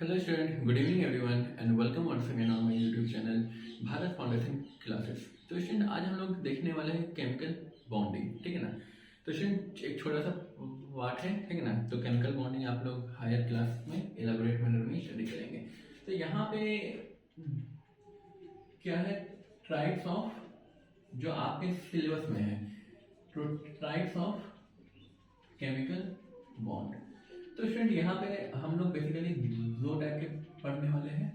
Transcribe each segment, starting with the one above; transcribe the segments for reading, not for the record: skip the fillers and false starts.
Hello student, good evening everyone and welcome once again on my YouTube channel Bharat Foundation Classes. तो student आज हम लोग देखने वाले हैं केमिकल बॉन्डिंग, ठीक है ना। तो स्टूडेंट एक छोटा सा पार्ट है, ठीक है ना। तो केमिकल बॉन्डिंग आप लोग हायर क्लास में एलाबोरेट मैनर में स्टडी करेंगे। तो यहाँ पे क्या है, टाइप्स ऑफ, जो आपके सिलेबस में है, तो टाइप्स ऑफ केमिकल बॉन्ड। तो स्टूडेंट यहाँ पे हम लोग बेसिकली दो टाइप के पढ़ने वाले हैं।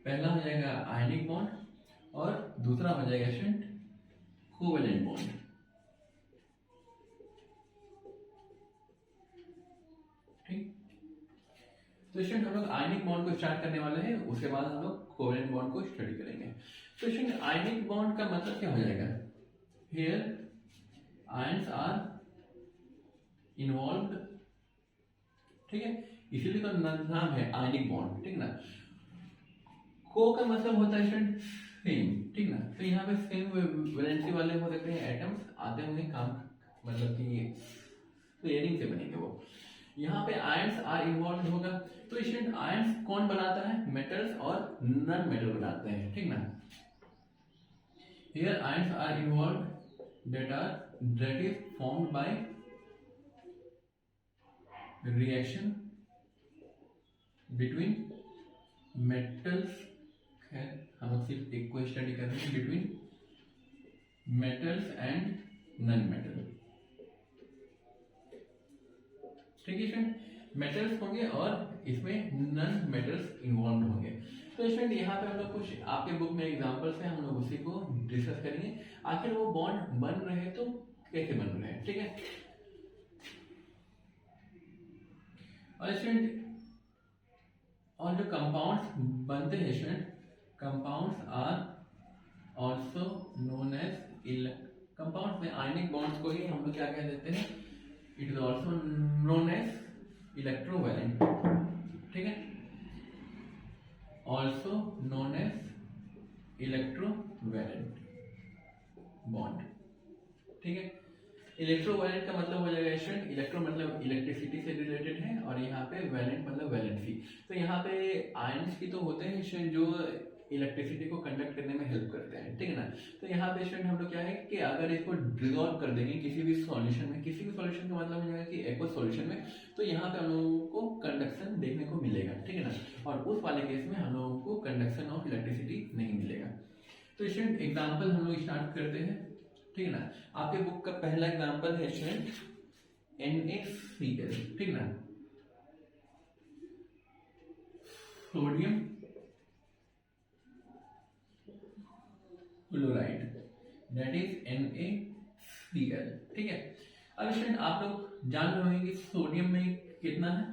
पहला हो जाएगा आयनिक बॉन्ड और दूसरा हो जाएगा स्टूडेंट कोवेलेंट बॉन्ड। ठीक, तो स्टूडेंट हम लोग आयनिक बॉन्ड को स्टार्ट करने वाले हैं, उसके बाद हम लोग कोवेलेंट बॉन्ड को स्टडी करेंगे। तो स्टूडेंट आयनिक बॉन्ड का मतलब क्या हो जाएगा, हियर आयंस आर इन्वॉल्व्ड, ठीक है, इसीलिए तो नाम है आयनिक बॉन्ड, ठीक ना। को का मतलब होता है स्टूडेंट सेम, ठीक ना। तो यहाँ पे सेम वैलेंसी वाले हो सकते हैं एटम्स, आते होंगे काम, मतलब कि पेयरिंग से बनेंगे वो। यहाँ पे आयंस आर इन्वॉल्व होगा। तो स्टूडेंट आयंस कौन बनाता है, मेटल्स और नॉन मेटल बनाते हैं, ठीक ना। Here ions are involve that is formed by reaction between metals. खैर हम लोग सिर्फ एक को स्टडी कर रहे हैं, between metals and non metal, ठीक है स्टूडेंट। मेटल्स होंगे और इसमें नॉन मेटल्स इन्वॉल्व होंगे। तो स्टूडेंट यहाँ पे हम लोग कुछ आपके बुक में एग्जांपल्स हैं, हम लोग उसी को डिस्कस करेंगे। आखिर वो बॉन्ड बन रहे हैं तो कैसे बन रहे हैं, ठीक है। और स्टूडेंट और जो कंपाउंड्स बनते हैं student, compounds are also known as, compounds में आयनिक बॉन्ड्स को ही हम लोग क्या कह देते हैं, it is also known as electrovalent, ठीक है, also known as electrovalent bond, ठीक है। इलेक्ट्रोवायलेंट का मतलब हो जाएगा स्टूडेंट, इलेक्ट्रो मतलब इलेक्ट्रिसिटी से रिलेटेड है और यहाँ पे वैलेंट मतलब वैलेंसी। तो यहाँ पे आयंस की तो होते हैं स्टूडेंट जो इलेक्ट्रिसिटी को कंडक्ट करने में हेल्प करते हैं, ठीक है ना। तो यहाँ पे स्टूडेंट हम लोग क्या है कि अगर इसको डिसॉल्व कर देंगे किसी भी सॉल्यूशन में, किसी भी सॉल्यूशन का मतलब हो जाएगा कि एक्वस सॉल्यूशन में, तो यहाँ पे हम लोगों को कंडक्शन देखने को मिलेगा, ठीक है ना। और उस वाले केस में हम लोगों को कंडक्शन ऑफ इलेक्ट्रिसिटी नहीं मिलेगा। तो स्टूडेंट एग्जाम्पल हम लोग स्टार्ट करते हैं, ठीक है ना। आपके बुक का पहला एग्जांपल है स्टूडेंट NaCl, ठीक ना, sodium chloride, that is NaCl, ठीक है। अब स्टूडेंट आप लोग जान रहे होंगे कि सोडियम में कितना है,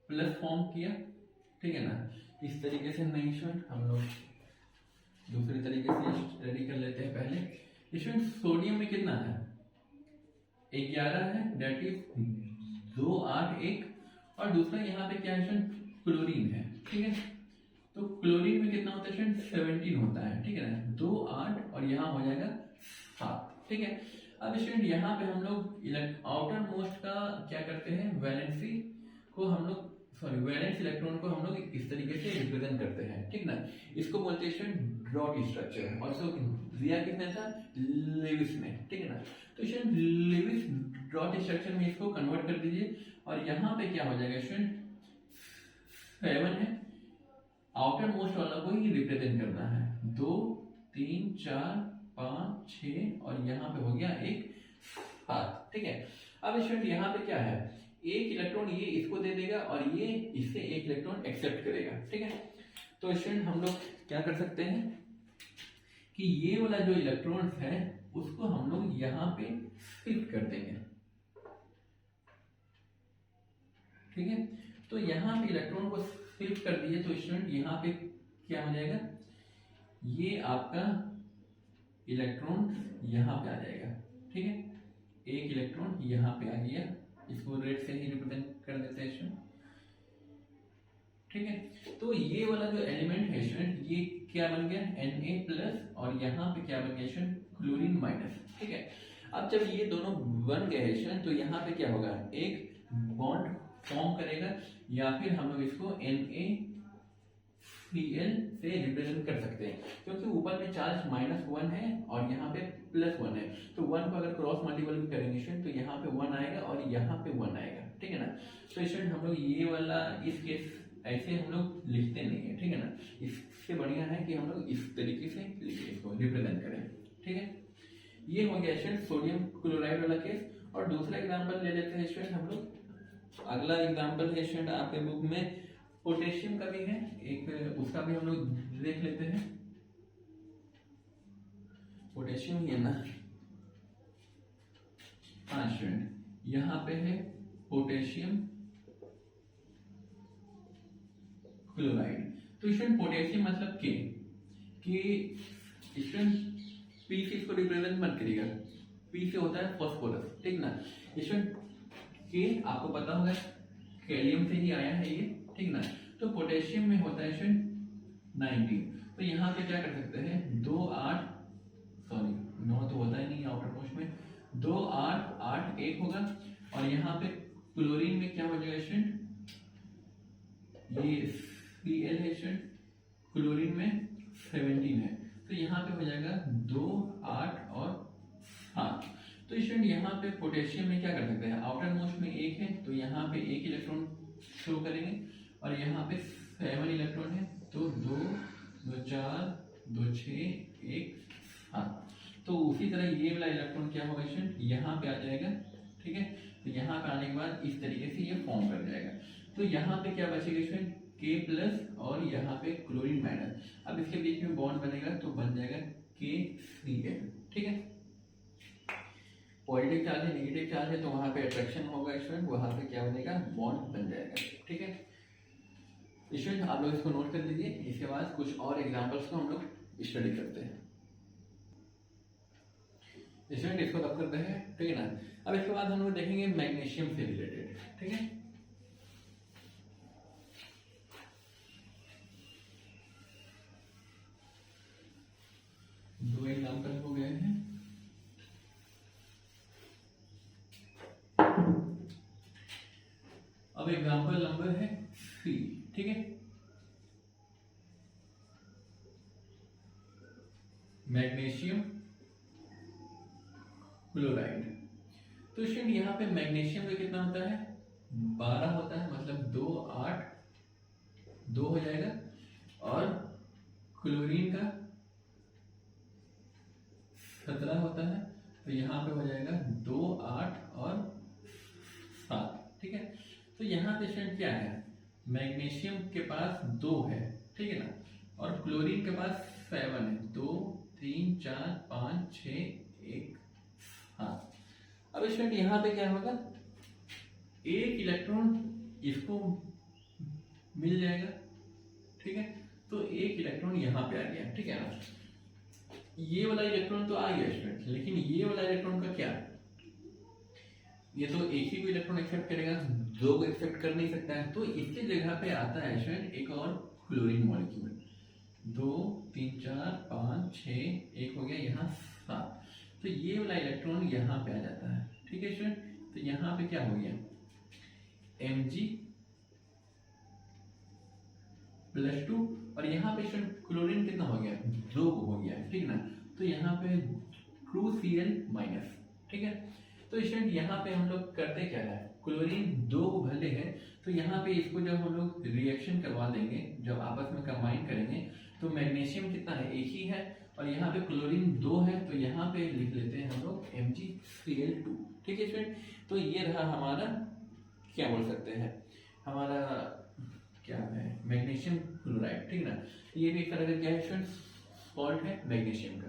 Na फॉर्म किया, ठीक है ना। इस तरीके से नहीं स्टूडेंट, हम लोग दूसरे तरीके से स्टडी कर लेते हैं। पहले स्टूडेंट सोडियम में कितना है, 11 है, दैट इज 2 8 1, और दूसरा यहाँ पे क्या है स्टूडेंट, क्लोरीन है, ठीक है। तो क्लोरीन में कितना होता है स्टूडेंट, 17 होता है, ठीक है ना। 2 8 और यहाँ हो जाएगा 7, ठीक है। अब स्टूडेंट यहाँ पे हम लोग आउटर मोस्ट का क्या करते हैं, वैलेंसी को हम लोग, सॉरी वैलेंस इलेक्ट्रॉन को हम लोग इस तरीके से रिप्रेजेंट करते हैं, ठीक ना। इसको बोलते हैं डॉट स्ट्रक्चर, और इसको दिया किसने था, लेविस ने, ठीक है ना। तो स्टूडेंट लेविस डॉट स्ट्रक्चर में इसको कन्वर्ट कर दीजिए, और यहाँ पे क्या हो जाएगा स्टूडेंट, 7 है, आउटर मोस्ट वाला को ही रिप्रेजेंट करना है, 2 3 4 5 6 और यहाँ पे हो गया 1 7, ठीक है। अब स्टूडेंट यहाँ पे क्या है, एक इलेक्ट्रॉन ये इसको दे देगा और ये इससे एक इलेक्ट्रॉन एक्सेप्ट करेगा, ठीक है। तो स्टूडेंट हम लोग क्या कर सकते हैं कि ये वाला जो इलेक्ट्रॉन है उसको हम लोग यहाँ पे शिफ्ट कर देंगे, ठीक है। तो यहाँ पे इलेक्ट्रॉन को शिफ्ट कर दिए तो स्टूडेंट यहाँ पे क्या हो जाएगा, ये आपका इलेक्ट्रॉन यहाँ पे आ जाएगा, ठीक है। एक इलेक्ट्रॉन यहाँ पे आ गया, इसको रेड से ही रिप्रेजेंट कर देते हैं स्टूडेंट, ठीक है। तो ये वाला जो एलिमेंट है स्टूडेंट, ये क्या बन गया, Na+, और यहाँ पे क्या बन गया स्टूडेंट, क्लोरीन माइनस, ठीक है। अब जब ये दोनों बन गए स्टूडेंट तो यहाँ पे क्या होगा, एक बॉन्ड फॉर्म करेगा, या फिर हम लोग इसको NaCl से रिप्रेजेंट कर सकते हैं, क्योंकि ऊपर में चार्ज -1 है और यहाँ पे +1 है, तो 1 को अगर क्रॉस मल्टीपल भी करेंगे स्टूडेंट तो यहाँ पे 1 आएगा और यहाँ पे 1 आएगा, ठीक है ना। तो स्टूडेंट हम लोग ये वाला इस केस ऐसे हम लोग लिखते नहीं है, ठीक है ना। इससे बढ़िया है कि हम लोग इस तरीके से लिखें, इसको रिप्रेजेंट करें, ठीक है। ये हो गया स्टूडेंट सोडियम क्लोराइड वाला केस। और दूसरा एग्जाम्पल ले लेते हैं स्टूडेंट हम लोग। अगला एग्जाम्पल है स्टूडेंट आपके बुक में पोटेशियम का भी है एक, उसका भी हम लोग देख लेते हैं। पोटेशियम ये ना, हाँ स्टूडेंट यहाँ पे है पोटेशियम क्लोराइड। तो स्टूडेंट पोटेशियम मतलब के स्टूडेंट पी से इसको रिप्रेजेंट मत करिएगा, पी से होता है फास्फोरस, ठीक ना। स्टूडेंट के आपको पता होगा कैलियम से ही आया है ये, ठीक ना। तो पोटेशियम में होता है स्टूडेंट 19, तो यहाँ पे क्या कर सकते हैं 9 तो होता ही नहीं आउटर मोस्ट में, 2 8 8 1 होगा। और यहाँ पे क्लोरीन में क्या हो जाएगा स्टूडेंट, ये Cl है स्टूडेंट, क्लोरीन में 17 है, तो यहाँ पे हो जाएगा 2 8 और 7। तो स्टूडेंट यहाँ पे पोटेशियम में क्या कर सकते हैं, आउटर मोस्ट में 1 है तो यहाँ पे 1 इलेक्ट्रॉन शो करेंगे, और यहाँ पे 7 इलेक्ट्रॉन है, तो 2 2 4 2 6 1 7। तो उसी तरह ये वाला इलेक्ट्रॉन क्या होगा स्टूडेंट, यहाँ पे आ जाएगा, ठीक है। तो यहाँ पे आने के बाद इस तरीके से ये फॉर्म कर जाएगा। तो यहाँ पे क्या बचेगा स्टूडेंट, K+ और यहाँ पे क्लोरीन माइनस। अब इसके बीच में बॉन्ड बनेगा तो बन जाएगा KCl, ठीक है। पॉजिटिव चार्ज है, नेगेटिव चार्ज है, तो वहां पे अट्रैक्शन होगा स्टूडेंट, वहां पे क्या बनेगा, बॉन्ड बन जाएगा, ठीक है। स्टूडेंट आप लोग इसको नोट कर लीजिए, इसके बाद कुछ और एग्जांपल्स को हम लोग स्टडी करते हैं। स्टूडेंट इसको तब करते हैं, ठीक है ना। अब इसके बाद हम लोग देखेंगे मैग्नीशियम से रिलेटेड, ठीक है। दो एग्जांपल हो गए हैं। अब एग्जांपल नंबर है 3, ठीक है। Magnesium chloride. तो स्टूडेंट यहाँ पे मैग्नीशियम का कितना होता है, 12 होता है, मतलब 2 8 2 हो जाएगा। और क्लोरीन का 17 होता है, तो यहाँ पे हो जाएगा 2 8 और 7, ठीक है। तो यहाँ पे स्टूडेंट क्या है, मैग्नीशियम के पास 2 है, ठीक है ना, और क्लोरीन के पास 7 है, 2 3 4 5 6 1 7। अब स्टूडेंट यहाँ पे क्या होगा, एक इलेक्ट्रॉन इसको मिल जाएगा, ठीक है। तो एक इलेक्ट्रॉन यहाँ पे आ गया, ठीक है ना। ये वाला इलेक्ट्रॉन तो आ गया स्टूडेंट, लेकिन ये वाला इलेक्ट्रॉन का क्या, ये तो एक ही को इलेक्ट्रॉन एक्सेप्ट करेगा, 2 को एक्सेप्ट कर नहीं सकता है। तो इसके जगह पे आता है स्टूडेंट एक और क्लोरीन मॉलिक्यूल, 2 3 4 5 6 1 हो गया, यहाँ 7। तो ये वाला इलेक्ट्रॉन यहाँ पे आ जाता है, ठीक है स्टूडेंट। तो यहाँ पे क्या हो गया, Mg+2, और यहाँ पे स्टूडेंट क्लोरीन कितना हो गया, 2 हो गया, ठीक ना। तो यहाँ पे 2Cl-, ठीक है। तो स्टूडेंट यहाँ पे हम लोग करते क्या है, क्लोरीन 2 भले है, तो यहाँ पे इसको जब हम लोग रिएक्शन करवा देंगे, जब आपस में कंबाइन करेंगे, तो मैग्नीशियम कितना है, 1 ही है, और यहाँ पे क्लोरीन 2 है, तो यहाँ पे लिख लेते हैं हम लोग Mg(Cl2), ठीक है स्टूडेंट। तो ये रहा हमारा, क्या बोल सकते हैं, हमारा क्या है, मैग्नीशियम क्लोराइड, ठीक ना। ये भी एक तरह का क्या है स्टूडेंट, सॉल्ट है मैग्नीशियम का।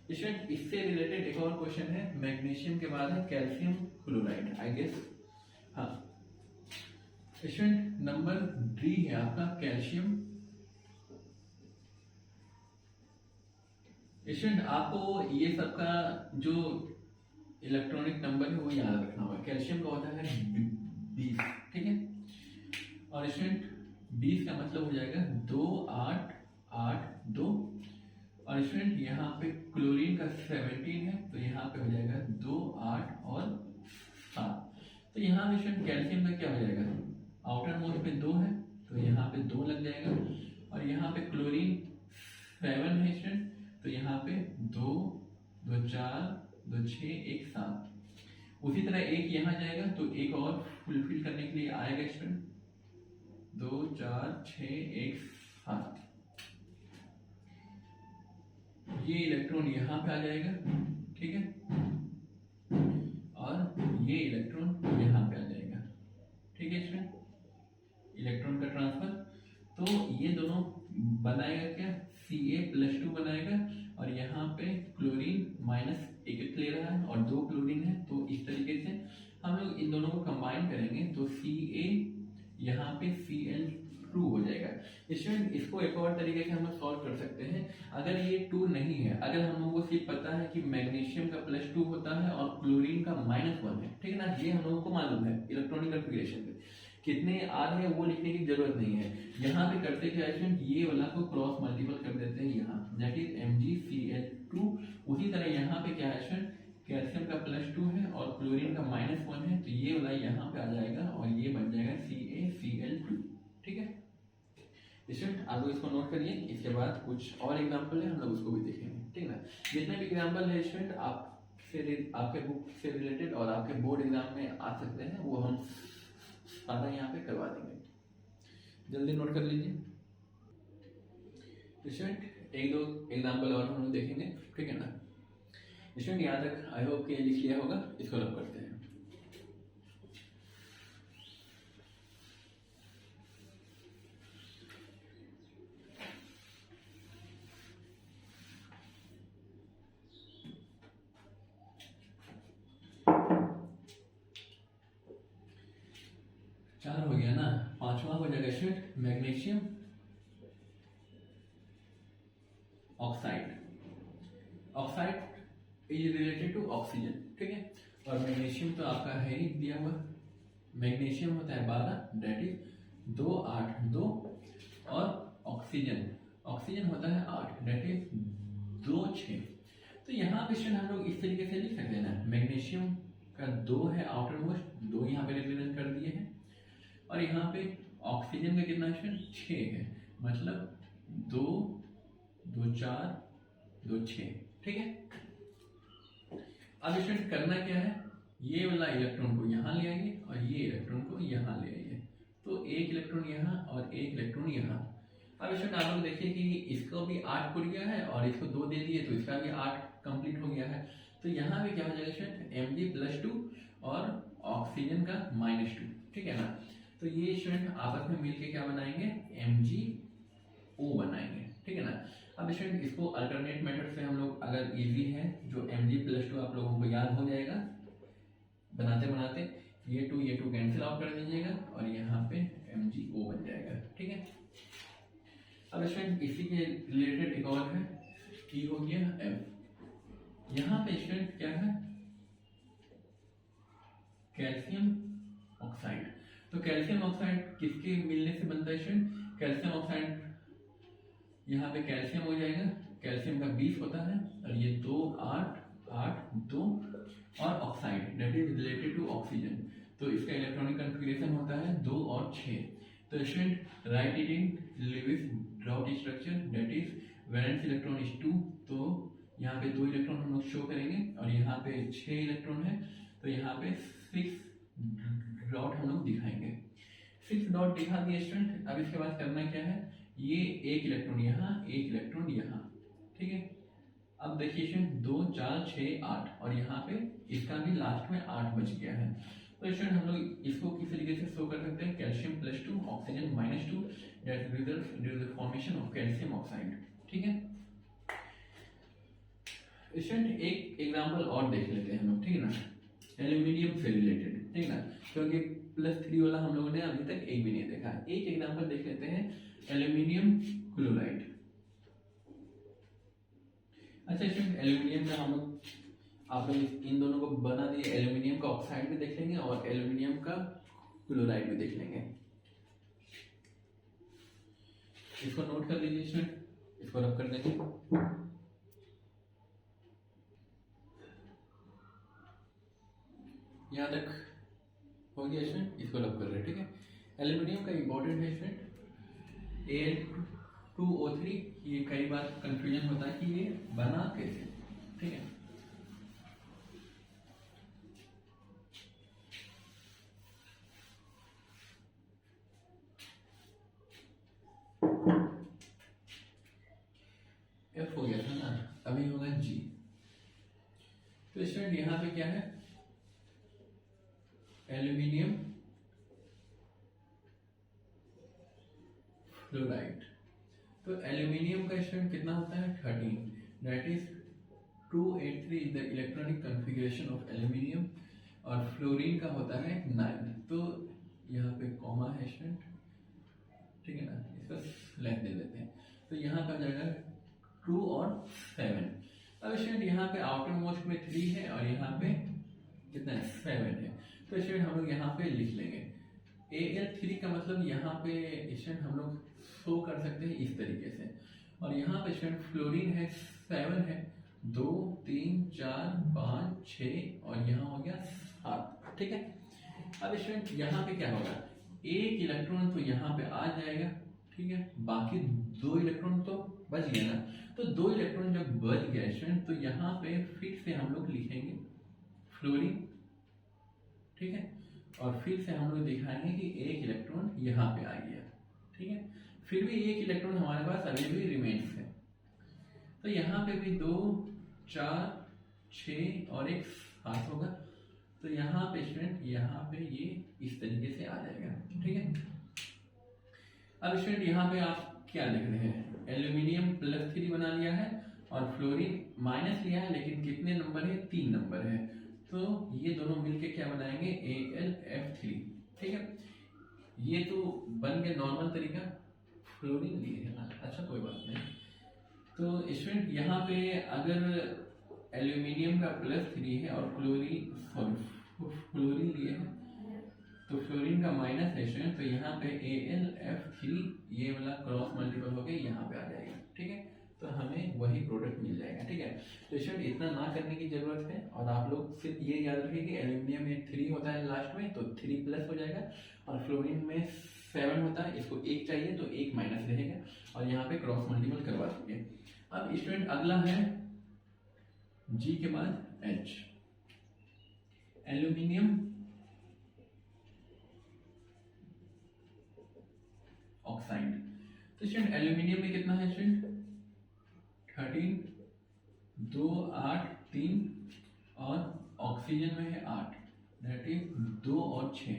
स्टूडेंट इससे रिलेटेड एक और क्वेश्चन है, मैग्नीशियम के बाद है कैल्शियम क्लोराइड, आई गेस, हाँ। स्टूडेंट नंबर 3 है आपका कैल्शियम। स्टूडेंट आपको ये सबका जो इलेक्ट्रॉनिक नंबर है वो याद रखना होगा। कैल्शियम का होता है 20, ठीक है। और स्टूडेंट 20 का मतलब हो जाएगा 2 8 8 2। और स्टूडेंट यहाँ पे क्लोरीन का 17 है, तो यहाँ पे हो जाएगा 2 8 और 7। तो यहाँ पे स्टूडेंट कैल्शियम का क्या हो जाएगा, आउटर मोस्ट पे 2 है तो यहाँ पे 2 लग जाएगा, और यहाँ पे क्लोरीन 7 है स्टूडेंट, तो यहाँ पे 2 2 4 2 6 1 7। उसी तरह एक यहाँ जाएगा तो एक और फुलफिल करने के लिए आएगा स्टूडेंट, 2 4 6 1 7। ये इलेक्ट्रॉन यहाँ पे आ जाएगा, ठीक है, और ये इलेक्ट्रॉन यहाँ पे आ जाएगा, ठीक है स्टूडेंट, इलेक्ट्रॉन का ट्रांसफर। तो ये दोनों बनाएगा क्या, Ca+2 बनाएगा, और यहाँ पे क्लोरीन -1 ले रहा है और 2 क्लोरीन है, तो इस तरीके से हम लोग इन दोनों को कंबाइन करेंगे तो Ca यहाँ पे Cl2 हो जाएगा। स्टूडेंट इसको एक और तरीके से हम लोग सॉल्व कर सकते हैं, अगर ये 2 नहीं है, अगर हम लोगों को सिर्फ पता है कि मैग्नीशियम का +2 होता है और क्लोरीन का -1 है, ठीक है ना, ये हम लोगों को मालूम है इलेक्ट्रॉनिक कन्फिगरेशन पे, कितने आ रहे हैं वो लिखने की जरूरत नहीं है। यहाँ पे करते क्या स्टूडेंट, ये वाला को क्रॉस मल्टीपल कर देते हैं यहाँ, दैट इज MgCl2। उसी तरह यहाँ पे क्या है स्टूडेंट, कैल्शियम का +2 है और क्लोरीन का -1 है, तो ये वाला यहाँ पे आ जाएगा और ये बन जाएगा CaCl2, ठीक है स्टूडेंट। आप लोग इसको नोट करिए, इसके बाद कुछ और एग्जाम्पल है हम लोग उसको भी देखेंगे, ठीक है ना। जितने भी एग्जाम्पल है स्टूडेंट आपके बुक से रिलेटेड और आपके बोर्ड एग्जाम में आ सकते हैं, वो हम सारा यहाँ पे करवा देंगे, जल्दी नोट कर लीजिए स्टूडेंट। एक दो एग्जाम्पल और हम लोग देखेंगे, ठीक है ना स्टूडेंट। यहाँ तक आई होप कि लिख लिया होगा, इसको रब करते हैं। चार हो गया ना, पांचवा हो जाएगा student magnesium oxide. Oxide is related to oxygen, ठीक है, और मैग्नीशियम तो आपका है ही दिया हुआ। मैग्नीशियम होता है 12, डेट इज 2 8 2, और ऑक्सीजन होता है 8, डेट इज 2 6। तो यहाँ पे स्टूडेंट हम लोग इस तरीके से लिख सकते हैं ना, मैग्नीशियम का 2 है आउटर मोस्ट, 2 यहाँ पे रिप्रेजेंट कर दिए हैं, और यहाँ पे ऑक्सीजन का कितना है 6 है, मतलब 2 2 4 2 6, ठीक है। अब स्टूडेंट करना क्या है, ये वाला इलेक्ट्रॉन को यहाँ ले आइए और ये इलेक्ट्रॉन को यहाँ ले आइए, तो एक इलेक्ट्रॉन यहाँ और एक इलेक्ट्रॉन यहाँ। अब स्टूडेंट आप लोग देखिए कि इसको भी 8 खुल गया है और इसको 2 दे दिए तो इसका भी 8 कंप्लीट हो गया है, तो यहाँ पे क्या हो जाएगा स्टूडेंट Mg+2 और ऑक्सीजन का -2, ठीक है ना। तो ये स्टूडेंट आपस में मिलके क्या बनाएंगे, MgO बनाएंगे, ठीक है ना। अब स्टूडेंट इसको अल्टरनेट मेथड से हम लोग, अगर इजी है जो Mg+2 आप लोगों को याद हो जाएगा बनाते बनाते, ये 2 कैंसिल आउट कर दीजिएगा और यहाँ पे MgO बन जाएगा, ठीक है। अब स्टूडेंट इसी के रिलेटेड एक और है, E हो गया F। यहाँ पे स्टूडेंट क्या है, कैल्शियम ऑक्साइड। तो कैल्शियम ऑक्साइड किसके मिलने से बनता है स्टूडेंट, कैल्शियम ऑक्साइड यहाँ पे कैल्शियम हो जाएगा, कैल्शियम का 20 होता है और ये 2 8 8 2, और oxide that is related to oxygen, तो इसका इलेक्ट्रॉनिक कॉन्फ़िगरेशन होता है 2 और 6। तो student write it in Lewis ड्रॉट structure, that is valence electron is 2, तो यहाँ पे 2 इलेक्ट्रॉन हम लोग शो करेंगे और यहाँ पे 6 इलेक्ट्रॉन है, तो यहाँ पे 6 डॉट हम लोग दिखाएंगे। 6 डॉट दिखा दिए स्टूडेंट। अब इसके बाद करना क्या है, ये एक इलेक्ट्रॉन यहाँ, एक इलेक्ट्रॉन यहाँ, ठीक है। अब देखिए स्टूडेंट 2 4 6 8 और यहाँ पे इसका भी लास्ट में 8 बच गया है, तो स्टूडेंट हम लोग इसको किस तरीके से शो कर सकते हैं, calcium +2 oxygen -2, that results in the formation of calcium oxide, ठीक है। स्टूडेंट एक एग्जांपल और देख लेते हैं हम लोग, ठीक है ना, एल्यूमिनियम से रिलेटेड, ठीक है ना, क्योंकि +3 वाला हम लोगों ने अभी तक एक भी नहीं देखा। एक एग्जांपल देख लेते हैं, एल्यूमिनियम क्लोराइड। अच्छा स्टूडेंट एल्यूमिनियम का हम लोग, आप लोग इन दोनों को बना दिए, एल्यूमिनियम का ऑक्साइड भी देख लेंगे और एल्यूमिनियम का क्लोराइड भी देख लेंगे। इसको नोट कर लीजिए स्टूडेंट, इसको रब कर देंगे। यहाँ तक हो गया स्टूडेंट, इसको लव कर रहे हैं। ठीक है, एल्यूमिनियम का इंपॉर्टेंट है स्टूडेंट Al2O3। ये कई बार कंफ्यूजन होता है कि ये बना कैसे। ठीक है, F हो गया था ना, अभी होगा G। तो स्टूडेंट यहाँ पे क्या है, एल्यूमिनियम फ्लोराइड। तो एल्यूमिनियम का स्टूडेंट कितना होता है 13, that is 283 is the electronic configuration of aluminium. और फ्लोरीन का होता है 9। तो यहाँ पे कॉमा है स्टूडेंट, ठीक है ना, इसका लेंथ दे देते हैं। तो यहाँ पे आ जाएगा 2 और 7। अब स्टूडेंट यहाँ पे आउटर मोस्ट में 3 है और यहाँ पे कितना है 7 है। तो स्टूडेंट हम लोग यहाँ पे लिख लेंगे Al3 का मतलब यहाँ पे स्टूडेंट हम लोग शो कर सकते हैं इस तरीके से। और यहाँ पे स्टूडेंट फ्लोरीन है 7 है, 2 3 4 5 6 और यहाँ हो गया 7। ठीक है, अब स्टूडेंट यहाँ पे क्या होगा, एक इलेक्ट्रॉन तो यहाँ पे आ जाएगा। ठीक है, बाकी 2 इलेक्ट्रॉन तो बच गया ना। तो 2 इलेक्ट्रॉन जब बच गया स्टूडेंट, तो यहाँ पे फिर से हम लोग लिखेंगे फ्लोरीन। ठीक है, और फिर से हम लोग दिखाएंगे कि एक इलेक्ट्रॉन यहाँ पे आ गया। ठीक है, फिर भी एक इलेक्ट्रॉन हमारे पास अभी भी रिमेन्स है। तो यहाँ पे भी 2 4 6 और एक 7 होगा। तो यहाँ पे स्टूडेंट यहाँ पे ये इस तरीके से आ जाएगा। ठीक है, अब स्टूडेंट यहाँ पे आप क्या लिख रहे हैं, एल्यूमिनियम +3 बना लिया है और फ्लोरीन माइनस लिया है, लेकिन कितने नंबर है, 3 नंबर है। तो ये दोनों मिलके क्या बनाएंगे, AlF3। ठीक है, ये तो बन गया नॉर्मल तरीका, फ्लोरीन लिए है ना, अच्छा कोई बात नहीं। तो स्टूडेंट यहाँ पे अगर एल्यूमिनियम का +3 है और फ्लोरीन लिए है, तो फ्लोरीन का माइनस है स्टूडेंट, तो यहाँ पे AlF3 ये वाला क्रॉस मल्टीपल हो गया, यहाँ पे आ जाएगा। ठीक है, तो हमें वही प्रोडक्ट मिल जाएगा। ठीक है, तो स्टूडेंट इतना ना करने की जरूरत है। और आप लोग सिर्फ ये याद रखिए कि एल्यूमिनियम में 3 होता है लास्ट में, तो 3 प्लस हो जाएगा, और फ्लोरीन में 7 होता है, इसको 1 चाहिए तो 1 माइनस रहेगा, और यहाँ पे क्रॉस मल्टीपल करवा देंगे। अब स्टूडेंट अगला है G के बाद H, एल्यूमिनियम ऑक्साइड। तो स्टूडेंट एल्यूमिनियम में कितना है स्टूडेंट 13, 2 8 3 और ऑक्सीजन में है 8, दैट इज 2 और 6।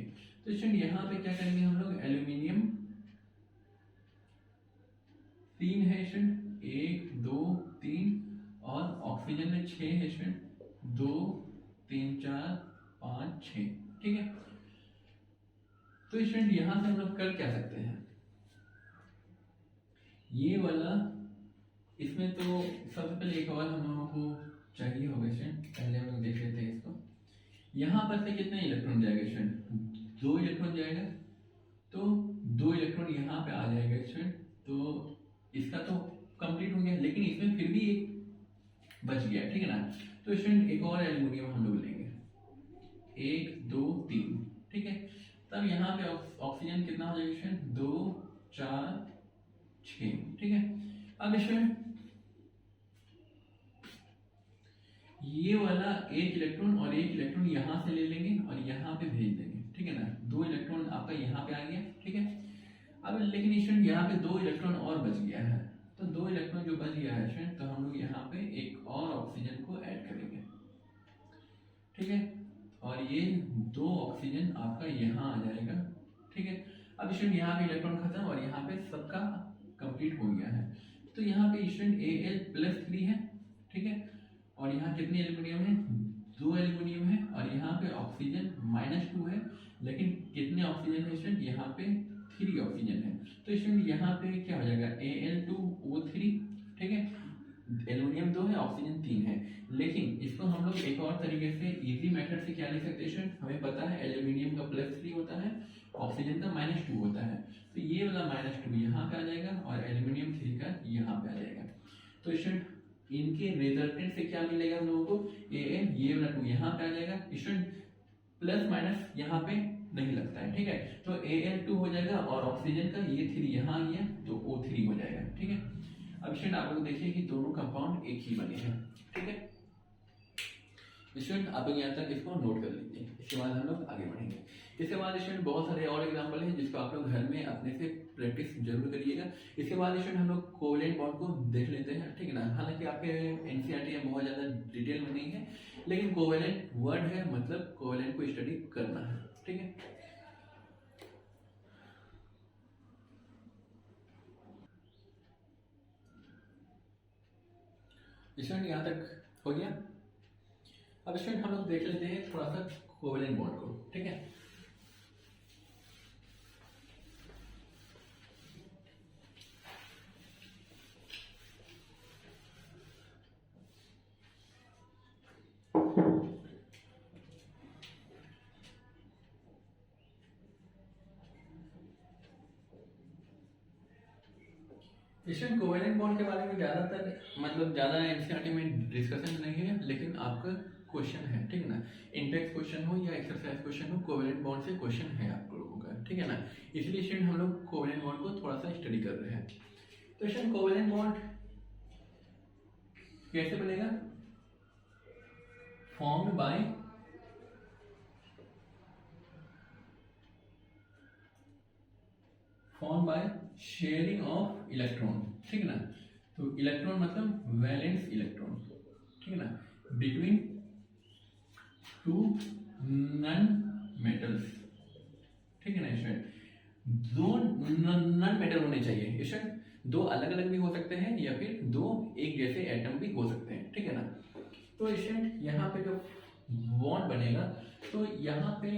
तो स्टूडेंट यहाँ पे क्या करेंगे हम लोग, एल्यूमिनियम 3 है स्टूडेंट, 1 2 3, और ऑक्सीजन में 6 है स्टूडेंट, 2 3 4 5 6। ठीक है, तो स्टूडेंट यहाँ से हम लोग कर क्या सकते हैं, ये वाला इसमें तो सबसे पहले एक और हम लोगों को चाहिए होगा स्टूडेंट, पहले हम लोग देख लेते हैं इसको। यहाँ पर से कितने इलेक्ट्रॉन जाएगा स्टूडेंट, 2 इलेक्ट्रॉन जाएगा, तो 2 इलेक्ट्रॉन यहाँ पे आ जाएगा स्टूडेंट। तो इसका तो कंप्लीट हो गया, लेकिन इसमें फिर भी एक बच गया। ठीक है ना, तो स्टूडेंट एक और एल्यूमिनियम हम लोग लेंगे, 1 2 3। ठीक है, तब यहाँ पे ऑक्सीजन कितना हो जाएगा स्टूडेंट, 2 4 6। ठीक है, अब स्टूडेंट ये वाला एक इलेक्ट्रॉन और एक इलेक्ट्रॉन यहाँ से ले लेंगे और यहाँ पे भेज देंगे। ठीक है ना, 2 इलेक्ट्रॉन आपका यहाँ पे आ गया। ठीक है, अब लेकिन स्टूडेंट यहाँ पे 2 इलेक्ट्रॉन और बच गया है, तो 2 इलेक्ट्रॉन जो बच गया है स्टूडेंट, तो हम लोग यहाँ पे एक और ऑक्सीजन को ऐड करेंगे। ठीक है, और ये 2 ऑक्सीजन आपका यहाँ आ जाएगा। ठीक है, अब स्टूडेंट यहाँ पे इलेक्ट्रॉन खत्म और यहाँ पे सबका कंप्लीट हो गया है। तो यहाँ पे स्टूडेंट Al+3 है। ठीक है, और यहाँ कितने एल्यूमिनियम है, 2 एल्यूमिनियम है, और यहाँ पे ऑक्सीजन -2 है, लेकिन कितने ऑक्सीजन है स्टूडेंट, यहाँ पे 3 ऑक्सीजन है। तो स्टूडेंट यहाँ पे क्या हो जाएगा, Al2O3। ठीक है, एल्यूमिनियम 2 है, ऑक्सीजन 3 है, लेकिन इसको हम लोग एक और तरीके से इजी मेथड से क्या लिख सकते हैं स्टूडेंट, हमें पता है एल्यूमिनियम का +3 होता है, ऑक्सीजन का -2 होता है, तो ये वाला -2 यहाँ पे आ जाएगा और एल्यूमिनियम 3 का यहाँ पे आ जाएगा। तो स्टूडेंट इनके रिजल्टेंट से क्या मिलेगा हम लोगों को, Al, ये वाला 2 यहाँ पे आ जाएगा स्टूडेंट, प्लस माइनस यहाँ पे नहीं लगता है, ठीक है। तो Al2 हो जाएगा और ऑक्सीजन का ये 3 यहाँ आ गया तो O3 हो जाएगा, ठीक है। अब स्टूडेंट आप लोग देखिए कि दोनों कंपाउंड एक ही बने हैं, ठीक है। स्टूडेंट आप लोग यहाँ तक इसको नोट कर लीजिए, इसके बाद हम लोग आगे बढ़ेंगे। इसके बाद स्टूडेंट बहुत सारे और एग्जाम्पल हैं जिसको आप लोग घर में अपने से प्रैक्टिस जरूर करिएगा। इसके बाद स्टूडेंट हम लोग कोवेलेंट बॉन्ड को देख लेते हैं, ठीक है ना। हालांकि आपके एनसीईआरटी में बहुत ज़्यादा डिटेल में नहीं है, लेकिन कोवेलेंट वर्ड है, मतलब कोवेलेंट को स्टडी करना है, ठीक है। स्टूडेंट यहाँ तक हो गया। अब स्टूडेंट हम लोग देख लेते हैं थोड़ा सा कोवेलेंट बॉन्ड को, ठीक है। स्टूडेंट कोवेलेंट बॉन्ड के बारे में ज़्यादातर मतलब ज़्यादा एनसीईआरटी में डिस्कशन नहीं है, लेकिन आपका क्वेश्चन है, ठीक है ना। इंटेक्स क्वेश्चन हो या एक्सरसाइज क्वेश्चन हो, कोवेलेंट बॉन्ड से क्वेश्चन है आप लोगों का, ठीक है ना। इसलिए स्टूडेंट हम लोग कोवेलेंट बॉन्ड को थोड़ा सा स्टडी कर रहे हैं। तो स्टूडेंट कोवेलेंट बॉन्ड कैसे बनेगा? Formed by sharing of electron, ठीक है ना। तो इलेक्ट्रॉन मतलब वैलेंस इलेक्ट्रॉन, ठीक है ना, बिटवीन टू नन मेटल्स, ठीक है ना स्टूडेंट। दो नन मेटल होने चाहिए स्टूडेंट, दो अलग अलग भी हो सकते हैं या फिर दो एक जैसे एटम भी हो सकते हैं, ठीक है ना। तो स्टूडेंट यहाँ पे जो बॉन्ड बनेगा, तो यहाँ पे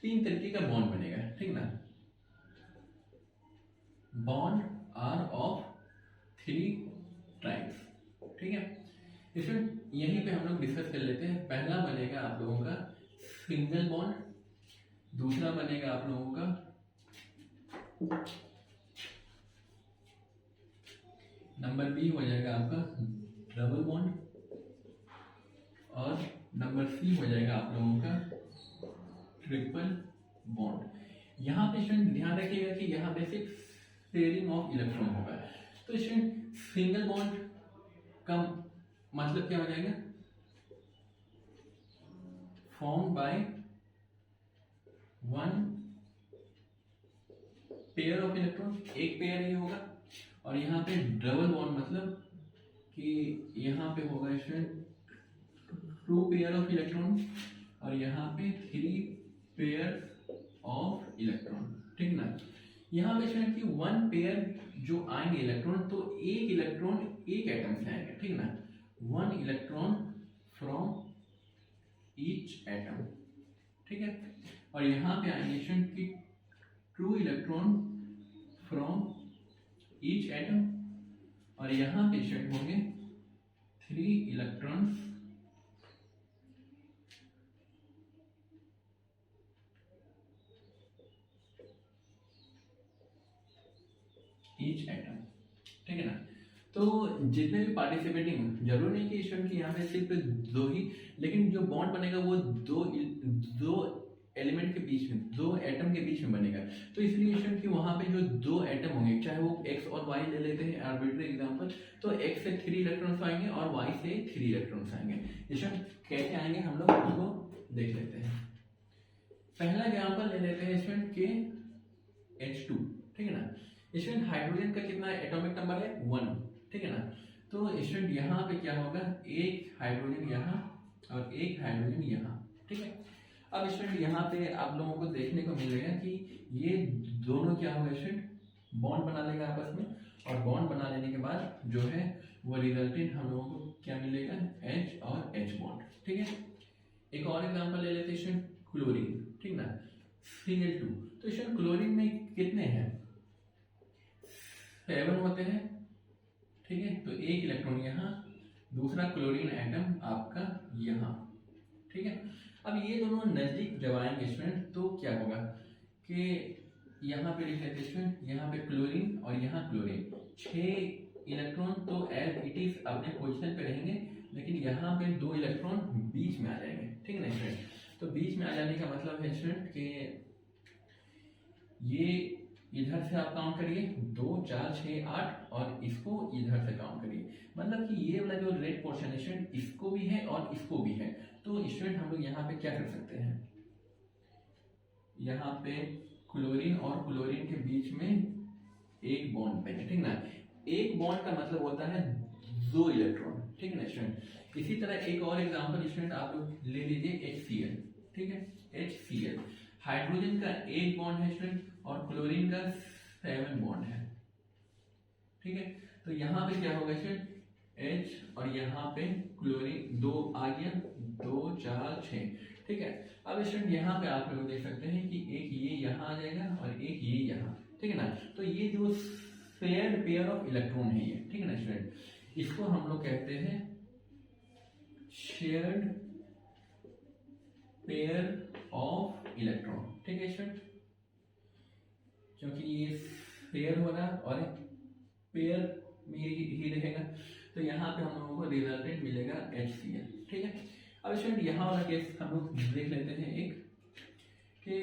3 तरीके का बॉन्ड बनेगा, ठीक ना। बॉन्ड आर ऑफ 3 टाइप्स, ठीक है। स्टूडेंट यहीं पे हम लोग डिस्कस कर लेते हैं। पहला बनेगा आप लोगों का सिंगल बॉन्ड, दूसरा बनेगा आप लोगों का नंबर बी हो जाएगा आपका डबल बॉन्ड, और नंबर सी हो जाएगा आप लोगों का ट्रिपल बॉन्ड। यहाँ पे स्टूडेंट ध्यान रखिएगा कि यहाँ पे सिर्फ शेयरिंग ऑफ इलेक्ट्रॉन होगा। तो स्टूडेंट सिंगल बॉन्ड का मतलब क्या हो जाएगा? Form by one pair of electron, एक पेयर ही होगा। और यहाँ पे डबल बॉन्ड मतलब कि यहाँ पे होगा स्टूडेंट 2 पेयर ऑफ इलेक्ट्रॉन, और यहाँ पे 3 पेयर ऑफ इलेक्ट्रॉन, ठीक ना। यहाँ पे स्टूडेंट की 1 पेयर जो आएंगे इलेक्ट्रॉन, तो एक इलेक्ट्रॉन एक एटम से आएंगे, ठीक ना। 1 इलेक्ट्रॉन फ्रॉम ईच एटम, ठीक है। और यहाँ पे आएंगे स्टूडेंट की 2 इलेक्ट्रॉन फ्रॉम ईच एटम, और यहाँ पे स्टूडेंट होंगे 3 इलेक्ट्रॉन्स ईच एटम, ठीक है ना। तो जितने भी पार्टिसिपेटिंग, जरूरी नहीं कि स्टूडेंट की यहाँ पे सिर्फ 2 ही, लेकिन जो बॉन्ड बनेगा वो दो एलिमेंट के बीच में, 2 एटम के बीच में बनेगा। तो इसलिए स्टूडेंट की वहाँ पे जो 2 एटम होंगे, चाहे वो एक्स और वाई ले लेते हैं आर्बिट्री एग्जांपल, तो एक्स से 3 इलेक्ट्रॉन्स आएंगे और वाई से 3 इलेक्ट्रॉन्स आएंगे। स्टूडेंट कैसे आएंगे हम लोग उसको देख लेते हैं। पहला एग्जांपल ले लेते हैं स्टूडेंट के H2, ठीक है ना। स्टूडेंट हाइड्रोजन का कितना एटॉमिक नंबर है? 1, ठीक है ना। तो स्टूडेंट यहाँ पे क्या होगा, एक हाइड्रोजन यहाँ और एक हाइड्रोजन यहाँ, ठीक है। अब स्टूडेंट यहाँ पे आप लोगों को देखने को मिलेगा कि ये दोनों क्या होगा स्टूडेंट, बॉन्ड बना लेगा आपस में, और बॉन्ड बना लेने के बाद जो है वो रिजल्टेंट हम लोगों को क्या मिलेगा, H और H बॉन्ड, ठीक है। एक और एग्जांपल ले लेते हैं स्टूडेंट क्लोरीन, ठीक ना, Cl2। तो स्टूडेंट क्लोरीन में कितने हैं? 7 होते हैं, ठीक है। तो एक इलेक्ट्रॉन यहाँ, दूसरा क्लोरीन एटम आपका यहाँ, ठीक है। अब ये दोनों नजदीक जब आएंगे स्टूडेंट तो क्या होगा कि यहाँ पे लिख लेते स्टूडेंट, यहाँ पे क्लोरीन और यहाँ क्लोरीन, 6 इलेक्ट्रॉन तो एज इट इज अपने पोजीशन पे रहेंगे, लेकिन यहाँ पे 2 इलेक्ट्रॉन बीच में आ जाएंगे, ठीक है ना स्टूडेंट। तो बीच में आ जाने का मतलब है स्टूडेंट कि ये इधर से आप काउंट करिए 2 4 6 8 और इसको इधर से काउंट करिए, मतलब कि ये वाला जो रेड पोर्शन है स्टूडेंट इसको भी है और इसको भी है। तो स्टूडेंट हम लोग यहाँ पे क्या कर सकते हैं, यहाँ पे क्लोरीन और क्लोरीन के बीच में एक बॉन्ड पे ठीक ना। एक बॉन्ड का मतलब होता है 2 इलेक्ट्रॉन, ठीक है ना स्टूडेंट। इसी तरह एक और एग्जांपल स्टूडेंट आप लोग ले लीजिए HCl, ठीक है। HCl हाइड्रोजन का एक बॉन्ड है स्टूडेंट और क्लोरीन का 7 बॉन्ड है, ठीक है। तो यहाँ पे क्या होगा स्टूडेंट H और यहाँ पे क्लोरीन 2 आ गया, 2 4 6, ठीक है। अब स्टूडेंट यहाँ पे आप लोग देख सकते हैं कि एक ये यहाँ आ जाएगा और एक ये यहाँ, ठीक है ना। तो ये जो शेयर्ड पेयर ऑफ इलेक्ट्रॉन है ये, ठीक है ना स्टूडेंट, इसको हम लोग कहते हैं शेयर्ड पेयर ऑफ इलेक्ट्रॉन, ठीक है स्टूडेंट। क्योंकि ये पेयर हो रहा है और पेयर में ही रहेगा, तो यहाँ पे हम लोगों को रिजल्टेंट मिलेगा HCl, ठीक है। अब स्टूडेंट यहाँ वाला केस हम लोग देख लेते हैं एक कि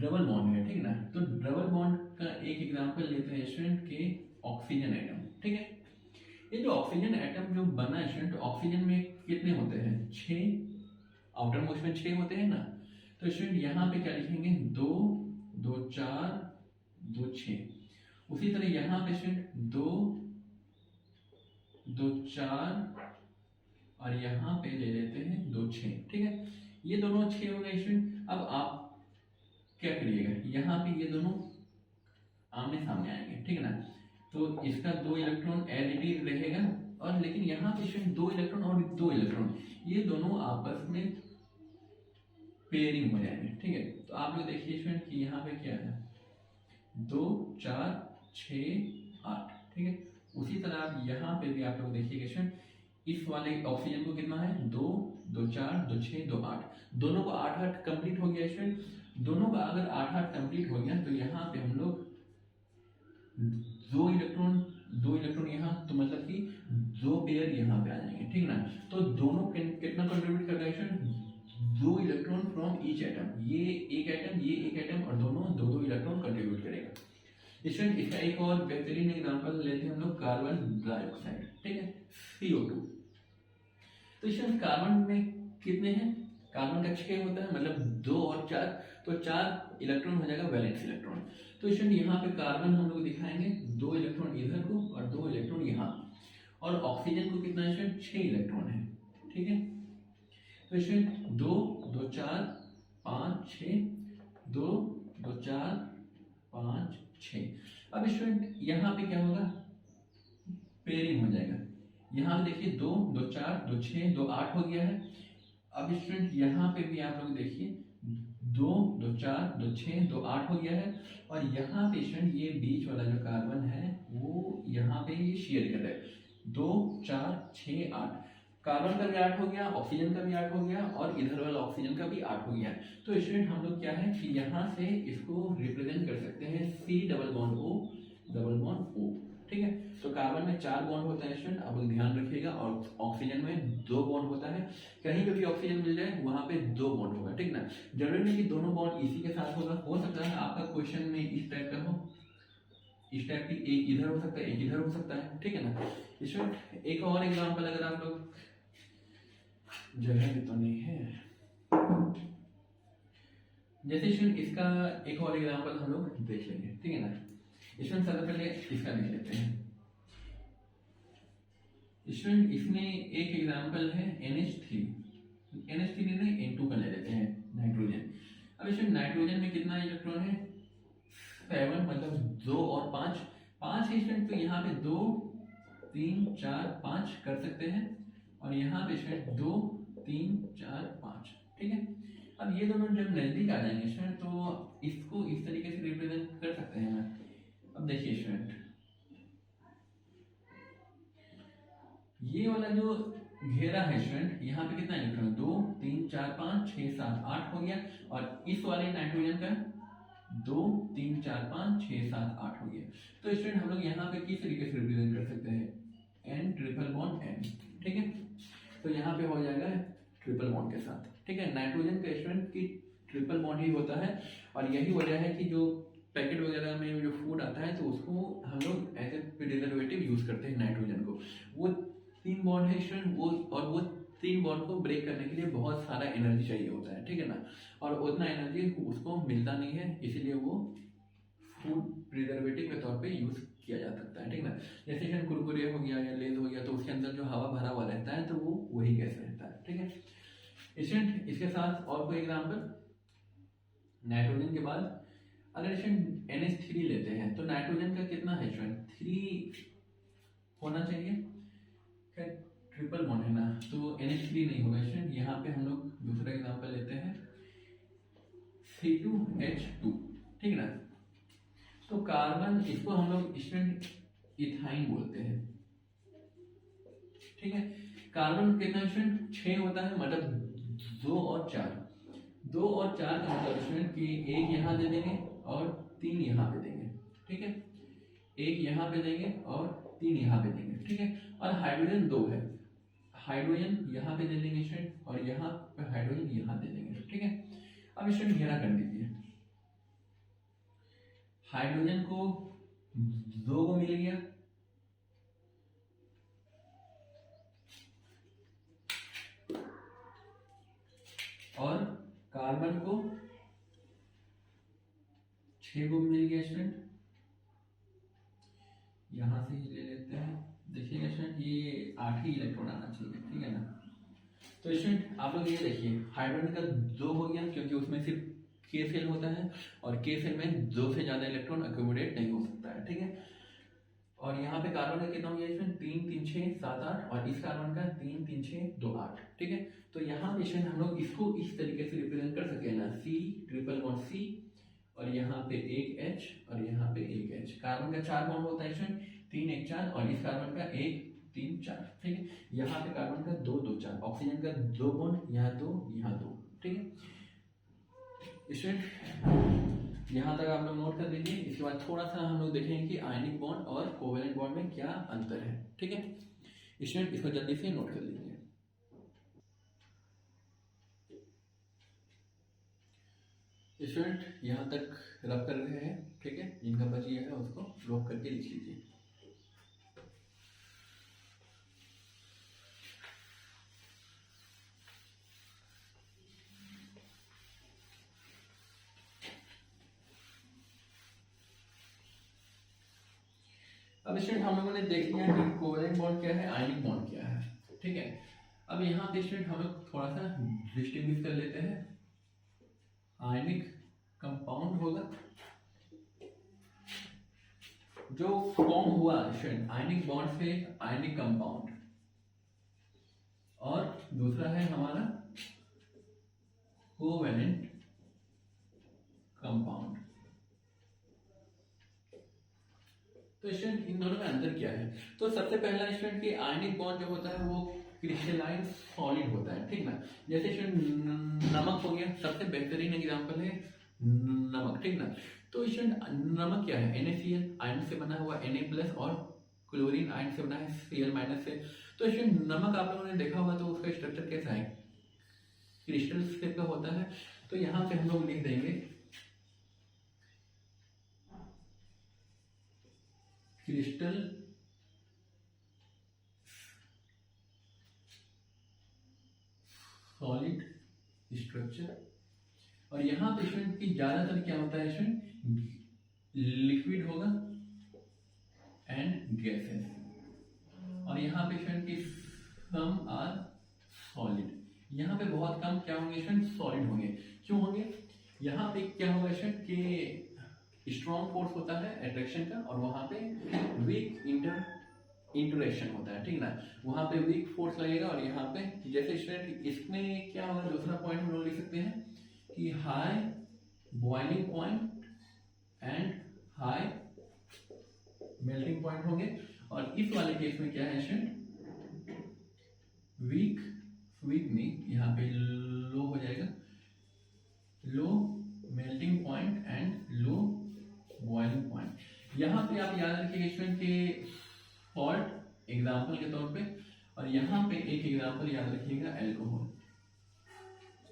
डबल बॉन्ड है, ठीक है ना। तो डबल बॉन्ड का एक एग्जांपल लेते हैं स्टूडेंट के ऑक्सीजन एटम, ठीक है। ये जो ऑक्सीजन एटम जो बना है स्टूडेंट, ऑक्सीजन में कितने होते हैं 6, आउटर मोस्ट में 6 होते हैं ना। तो स्टूडेंट यहाँ पे क्या लिखेंगे 2 2 4 2 6। उसी तरह यहाँ पे स्टूडेंट 2 2 4 और यहाँ पे ले लेते हैं 2 6, ठीक है। ये दोनों 6 हो गए स्टूडेंट। अब आप क्या करिएगा, यहाँ पे ये दोनों आमने सामने आएंगे, ठीक है ना। तो इसका 2 इलेक्ट्रॉन एज इट इज रहेगा और लेकिन यहाँ पे स्टूडेंट 2 इलेक्ट्रॉन और 2 इलेक्ट्रॉन ये दोनों आपस में पेयरिंग हो जाएंगे, ठीक है। तो आप लोग देखिए स्टूडेंट कि यहाँ पे क्या है 2 4 6 8, ठीक है। उसी तरह आप यहाँ पे भी आप लोग देखिएगा स्टूडेंट, इस वाले ऑक्सीजन को कितना है 2 2 4 2 6 2 8, दोनों को 8 8 कंप्लीट हो गया स्टूडेंट। दोनों का अगर 8 8 कंप्लीट हो गया तो यहाँ पे हम लोग 2 इलेक्ट्रॉन यहाँ, तो मतलब कि 2 पेयर यहाँ पे आ जाएंगे, ठीक ना। तो दोनों कितना कंट्रीब्यूट कर रहा है student 2 electron from each atom, ये एक एटम और दोनों 2 2 इलेक्ट्रॉन कंट्रीब्यूट करेगा स्टूडेंट। इसका एक और बेहतरीन एग्जांपल लेते हैं हम लोग कार्बन डाइऑक्साइड, ठीक है CO2। तो स्टूडेंट कार्बन में कितने हैं, कार्बन का 6 होता है, मतलब 2 और 4, तो 4 इलेक्ट्रॉन हो जाएगा वैलेंस इलेक्ट्रॉन। तो स्टूडेंट यहाँ पे कार्बन हम लोग दिखाएंगे 2 इलेक्ट्रॉन इधर को और 2 इलेक्ट्रॉन यहाँ, और ऑक्सीजन को कितना स्टूडेंट 6 इलेक्ट्रॉन है, ठीक है। तो स्टूडेंट 2 2 4 5 6 2 2 4 5 6। अब स्टूडेंट यहाँ पे क्या होगा पेयरिंग हो जाएगा, यहाँ पे देखिए 2 2 4 2 6 2 8 हो गया है। अब स्टूडेंट यहाँ पे भी आप लोग देखिए 2 2 4 2 6 2 8 हो गया है, और यहाँ पे स्टूडेंट ये बीच वाला जो कार्बन है वो यहाँ पे ये शेयर कर रहा है 2 4 6 8, कार्बन का भी 8 हो गया, ऑक्सीजन का भी 8 हो गया और इधर वाला ऑक्सीजन का भी 8 हो गया। तो स्टूडेंट हम लोग क्या है कि यहाँ से इसको रिप्रेजेंट कर सकते हैं C डबल बॉन्ड O, ठीक है। तो कार्बन में 4 बॉन्ड होता है स्टूडेंट, आप लोग ध्यान रखिएगा, और ऑक्सीजन में 2 बॉन्ड होता है। कहीं पे भी ऑक्सीजन मिल जाए वहां पे 2 बॉन्ड होगा, ठीक ना। जरूरी नहीं कि दोनों बॉन्ड इसी के साथ होगा, हो सकता है आपका क्वेश्चन में इस टाइप का हो, इस टाइप की एक इधर हो सकता है एक इधर हो सकता है, ठीक है ना। स्टूडेंट एक और एग्जांपल अगर आप लोग, जगह भी तो नहीं है, जैसे स्टूडेंट इसका एक और एग्जांपल हम लोग देख लेंगे, ठीक है ना। स्टूडेंट सबसे पहले इसका देख लेते हैं स्टूडेंट, इसमें एक एग्जांपल है NH3 नहीं N2 का ले लेते हैं नाइट्रोजन। अब स्टूडेंट नाइट्रोजन में कितना इलेक्ट्रॉन है 7, मतलब 2 और 5 है स्टूडेंट। तो यहाँ पे 2 3 4 5 कर सकते हैं, और यहाँ पे स्टूडेंट 2 3 4 5, ठीक है। अब ये दोनों जब नजदीक आ जाएंगे स्टूडेंट तो इसको इस तरीके से रिप्रेजेंट कर सकते हैं। अब देखिए स्टूडेंट ये वाला जो घेरा है स्टूडेंट, यहाँ पे कितना इलेक्ट्रॉन 2 3 4 5 6 7 8 हो गया, और इस वाले नाइट्रोजन का 2 3 4 5 6 7 8 हो गया। तो स्टूडेंट हम लोग यहाँ पे किस तरीके से रिप्रेजेंट कर सकते हैं N ट्रिपल बॉन्ड N, ठीक है। तो यहाँ पे हो जाएगा ट्रिपल बॉन्ड के साथ, ठीक है। नाइट्रोजन का स्टूडेंट की ट्रिपल बॉन्ड ही होता है, और यही वजह है कि जो पैकेट वगैरह में जो फूड आता है तो उसको हम लोग एज ए प्रिजर्वेटिव यूज करते हैं नाइट्रोजन को। वो 3 बॉन्ड है स्टूडेंट, वो 3 बॉन्ड को ब्रेक करने के लिए बहुत सारा एनर्जी चाहिए होता है, ठीक है ना, और उतना एनर्जी उसको मिलता नहीं है, इसीलिए वो फूड प्रिजर्वेटिव के तौर पे यूज किया जा सकता है, ठीक है ना। जैसे कि कुरकुरे हो गया या लेज हो गया, तो उसके अंदर जो हवा भरा हुआ रहता है तो वो वही गैस रहता है, ठीक है स्टूडेंट। इसके साथ और कोई एग्जाम्पल, नाइट्रोजन के बाद अगर स्टूडेंट NH3 लेते हैं तो नाइट्रोजन का कितना है स्टूडेंट, 3 होना चाहिए, खैर ट्रिपल बॉन्ड है ना, तो NH3 नहीं होगा स्टूडेंट। यहाँ पे हम लोग दूसरा एग्जाम्पल लेते हैं C2H2, ठीक है ना। तो कार्बन, इसको हम लोग स्टूडेंट इथाइन बोलते हैं, ठीक है। कार्बन कितना स्टूडेंट 6 होता है, मतलब 2 और 4, 2 और 4 का मतलब स्टूडेंट कि 1 यहाँ दे देंगे और 3 यहाँ पे देंगे, ठीक है, 1 यहाँ पे देंगे और 3 यहाँ पे देंगे, ठीक है। और हाइड्रोजन 2 है, हाइड्रोजन यहाँ पे दे देंगे स्टूडेंट, और यहाँ पे हाइड्रोजन यहाँ दे देंगे, ठीक है। अब स्टूडेंट घेरा कर दीजिए, हाइड्रोजन को 2 को मिल गया, और कार्बन को 6 को मिल गया स्टूडेंट। यहां से ही ले लेते हैं, देखिएगा स्टूडेंट ये 8 ही इलेक्ट्रॉन आना चाहिए, ठीक है ना। तो स्टूडेंट आप लोग ये देखिए, हाइड्रोजन का 2 हो गया क्योंकि उसमें सिर्फ K सेल होता है, और K सेल में 2 से ज्यादा इलेक्ट्रॉन अक्यूमुलेट नहीं हो सकता है, ठीक है। और यहाँ पे कार्बन का कितना हो गया इसमें, 3 3 6 7 8, और इस कार्बन का 3 3 6 2 8, ठीक है। तो यहाँ पे स्टूडेंट हम लोग इसको इस तरीके से रिप्रेजेंट कर सकते हैं ना, C ट्रिपल बॉन्ड C, और यहाँ पे एक H और यहाँ पे एक H। कार्बन का 4 बॉन्ड होता है स्टूडेंट, 3 1 4, और इस कार्बन का 1 3 4, ठीक है। यहाँ पे कार्बन का 2 2 4, ऑक्सीजन का 2 बॉन्ड, यहाँ 2 यहाँ 2, ठीक है स्टूडेंट। यहाँ तक आप लोग नोट कर लीजिए। इसके बाद थोड़ा सा हम लोग देखेंगे कि आयनिक बॉन्ड और कोवेलेंट बॉन्ड में क्या अंतर है, ठीक है स्टूडेंट, इसको जल्दी से नोट कर लीजिए। स्टूडेंट यहाँ तक रब कर रहे हैं, ठीक है, जिनका बच गया है उसको रब करके लिख लीजिए। अब स्टूडेंट हम लोगों ने देख लिया कि कोवेलेंट बॉन्ड क्या है, आयनिक बॉन्ड क्या है, ठीक है। अब यहाँ पे स्टूडेंट हम लोग थोड़ा सा डिस्टिंग्विश कर लेते हैं। आयनिक कंपाउंड होगा जो फॉर्म हुआ स्टूडेंट आयनिक बॉन्ड से आयनिक कंपाउंड, और दूसरा है हमारा कोवेलेंट कंपाउंड। तो स्टूडेंट इन दोनों में अंतर क्या है, तो सबसे पहला स्टूडेंट कि आयनिक बॉन्ड जो होता है वो क्रिस्टलाइन सॉलिड होता है, ठीक ना। जैसे स्टूडेंट नमक हो गया, सबसे बेहतरीन एग्जांपल है नमक, ठीक ना। तो स्टूडेंट नमक क्या है, NaCl आयन से बना हुआ Na+ और क्लोरीन आयन से बना है Cl- से। तो स्टूडेंट नमक आप लोगों ने देखा होगा तो उसका स्ट्रक्चर कैसा है, क्रिस्टल शेप का होता है। तो यहाँ पे हम लोग लिख देंगे क्रिस्टल सॉलिड स्ट्रक्चर। और यहाँ पे स्टूडेंट की ज्यादातर क्या होता है स्टूडेंट, लिक्विड होगा एंड गैसेस, और यहाँ पे स्टूडेंट की सम आर सॉलिड। यहाँ पे बहुत कम क्या होंगे स्टूडेंट, सॉलिड होंगे। क्यों होंगे, यहाँ पे क्या होगा स्टूडेंट कि स्ट्रॉन्ग फोर्स होता है अट्रैक्शन का, और वहां पे वीक इंटरेक्शन होता है, ठीक ना। वहां पे वीक फोर्स लगेगा, और यहाँ पे जैसे स्टूडेंट इसमें क्या होगा, दूसरा पॉइंट हम लोग लिख सकते हैं कि high boiling point and high melting point होंगे। और इस वाले केस में क्या है स्टूडेंट, वीक में यहाँ पे लो हो जाएगा, low melting point and low boiling point. यहाँ पे आप याद रखिएगा स्टूडेंट के सॉल्ट एग्जाम्पल के तौर पे, और यहाँ पे एक एग्जाम्पल याद रखिएगा अल्कोहल।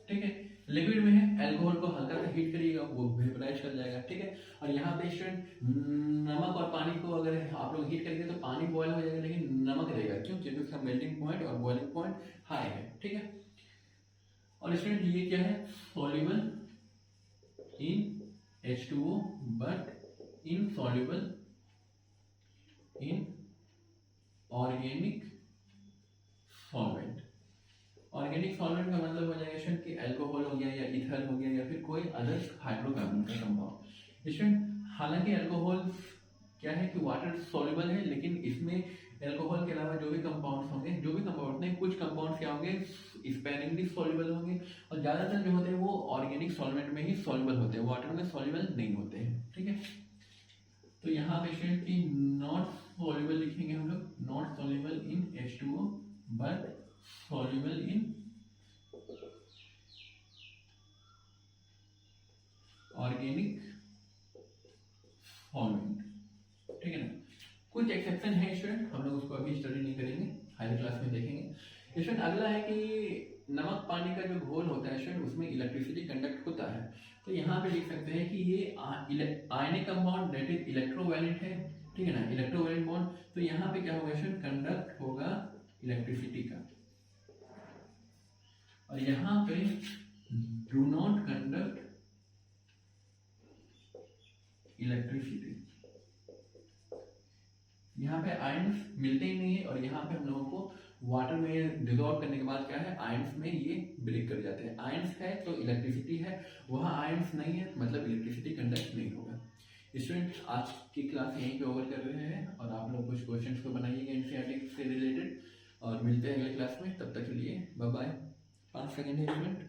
ठीक है। लिक्विड में है, अल्कोहल को हल्का सा हीट करिएगा वो वेपराइज कर जाएगा, ठीक है। और यहाँ पे स्टूडेंट नमक और पानी को अगर आप लोग हीट करेंगे तो पानी बॉयल हो जाएगा लेकिन नमक रहेगा, क्यों? क्योंकि उसका मेल्टिंग पॉइंट और बॉइलिंग पॉइंट हाई है, ठीक है। और स्टूडेंट ये क्या है? Soluble in H2O but insoluble in organic solvent. Organic solvent का मतलब हो जाएगा स्टूडेंट कि अल्कोहल हो गया या इथर हो गया या फिर कोई अदर हाइड्रोकार्बन का कंपाउंड। स्टूडेंट हालांकि अल्कोहल क्या है कि वाटर सॉल्युबल है, लेकिन इसमें अल्कोहल के अलावा जो भी कंपाउंड्स होंगे, जो भी कंपाउंड नहीं, कुछ कंपाउंड्स क्या होंगे? स्पेनिंगली सॉल्युबल होंगे, और ज्यादातर जो होते हैं वो ऑर्गेनिक सॉल्वेंट में ही सॉल्युबल होते हैं, वाटर में सॉल्युबल नहीं होते हैं, ठीक है। तो यहाँ पे स्टूडेंट की नॉट सॉल्युबल लिखेंगे हम लोग, not soluble in H2O but soluble in organic solvent, ठीक है ना। कुछ एक्सेप्शन है स्टूडेंट, हम लोग उसको अभी स्टडी नहीं करेंगे, हायर क्लास में देखेंगे। स्टूडेंट अगला है कि नमक पानी का जो घोल होता है स्टूडेंट उसमें इलेक्ट्रिसिटी कंडक्ट होता है, तो यहाँ पे लिख सकते हैं कि ये ionic compound that is electrovalent है, ठीक है ना, इलेक्ट्रोवैलेंट बॉन्ड। तो यहाँ पे क्या होगा स्टूडेंट? कंडक्ट होगा इलेक्ट्रिसिटी का, और यहाँ पे डू नॉट कंडक्ट इलेक्ट्रिसिटी। यहाँ पे आयंस मिलते ही नहीं है, और यहाँ पे हम लोगों को वाटर में डिजोल्व करने के बाद क्या है? आयंस में ये ब्रेक कर जाते हैं। आयंस है तो इलेक्ट्रिसिटी है, वहाँ आयंस नहीं है मतलब इलेक्ट्रिसिटी कंडक्ट नहीं होगा। स्टूडेंट आज की क्लास यहीं पे ओवर कर रहे हैं, और आप लोग कुछ क्वेश्चंस को बनाइएगा एनसीईआरटी से रिलेटेड, और मिलते हैं अगले क्लास में। तब तक के लिए बाय बाय। 5 सेकेंड है स्टूडेंट।